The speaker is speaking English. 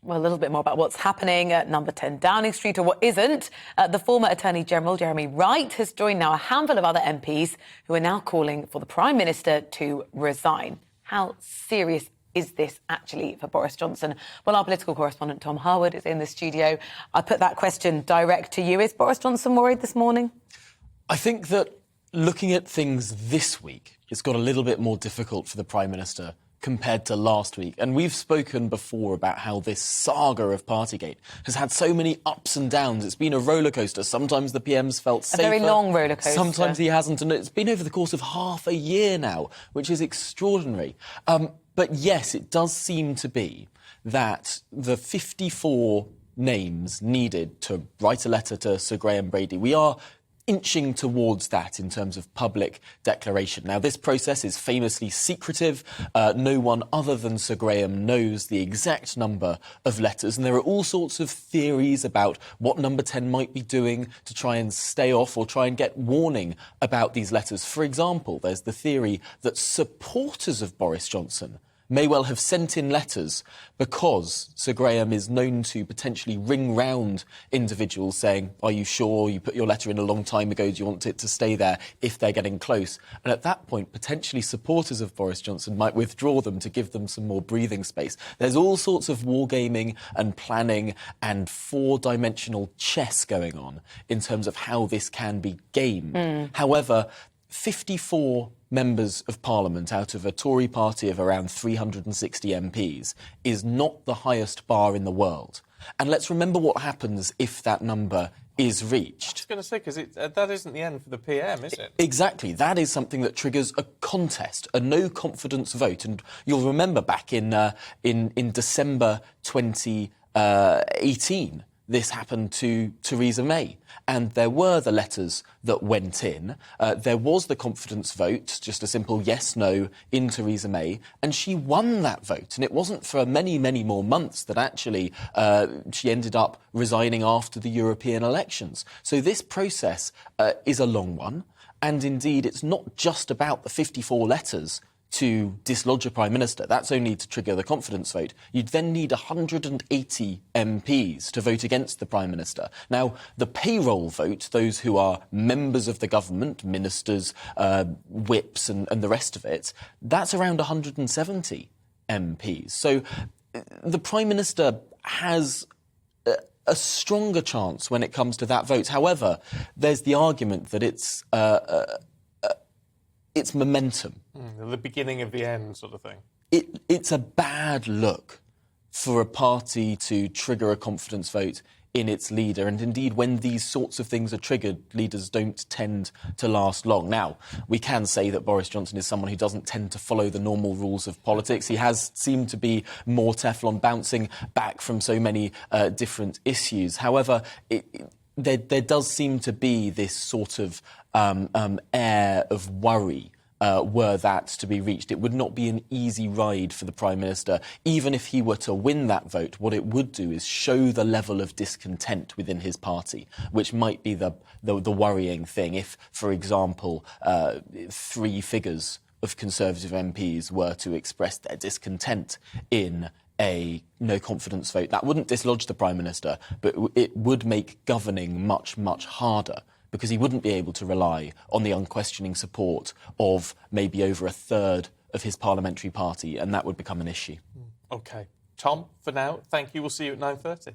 Well, a little bit more about what's happening at number 10 Downing Street, or what isn't. The former Attorney General, Jeremy Wright, has joined now a handful of other MPs who are now calling for the Prime Minister to resign. How serious is this actually for Boris Johnson? Well, our political correspondent Tom Harwood is in the studio. I put that question direct to you. Is Boris Johnson worried this morning? I think that looking at things this week, it's got a little bit more difficult for the Prime Minister compared to last week. And we've spoken before about how this saga of Partygate has had so many ups and downs. It's been a rollercoaster. Sometimes the PM's felt safer. A very long rollercoaster. Sometimes he hasn't. And it's been over the course of half a year now, which is extraordinary. But yes, it does seem to be that the 54 names needed to write a letter to Sir Graham Brady, we are inching towards that in terms of public declaration. Now, this process is famously secretive. No one other than Sir Graham knows the exact number of letters, and there are all sorts of theories about what number 10 might be doing to try and stay off or try and get warning about these letters. For example, there's the theory that supporters of Boris Johnson may well have sent in letters because Sir Graham is known to potentially ring round individuals saying, are you sure you put your letter in a long time ago, do you want it to stay there, if they're getting close? And at that point, potentially supporters of Boris Johnson might withdraw them to give them some more breathing space. There's all sorts of wargaming and planning and four-dimensional chess going on in terms of how this can be gamed. However, 54 members of Parliament out of a Tory party of around 360 MPs is not the highest bar in the world. And let's remember what happens if that number is reached. I was going to say, because that isn't the end for the PM, is it? Exactly. That is something that triggers a contest, a no-confidence vote. And you'll remember back in December 2018, this happened to Theresa May, and there were the letters that went in. There was the confidence vote, just a simple yes, no, in Theresa May, and she won that vote. And it wasn't for many, many more months that actually she ended up resigning after the European elections. So this process is a long one, and indeed it's not just about the 54 letters to dislodge a Prime Minister. That's only to trigger the confidence vote. You'd then need 180 MPs to vote against the Prime Minister. Now, the payroll vote, those who are members of the government, ministers, whips and the rest of it, that's around 170 MPs. So the Prime Minister has a stronger chance when it comes to that vote. However, there's the argument that it's momentum. The beginning of the end sort of thing. It's a bad look for a party to trigger a confidence vote in its leader. And indeed, when these sorts of things are triggered, leaders don't tend to last long. Now, we can say that Boris Johnson is someone who doesn't tend to follow the normal rules of politics. He has seemed to be more Teflon, bouncing back from so many different issues. However, there does seem to be this sort of air of worry were that to be reached. It would not be an easy ride for the Prime Minister. Even if he were to win that vote, what it would do is show the level of discontent within his party, which might be the worrying thing. If, for example, 3 figures of Conservative MPs were to express their discontent in a no-confidence vote, that wouldn't dislodge the Prime Minister, but it would make governing much, much harder, because he wouldn't be able to rely on the unquestioning support of maybe over a third of his parliamentary party, and that would become an issue. OK. Tom, for now, thank you. We'll see you at 9:30.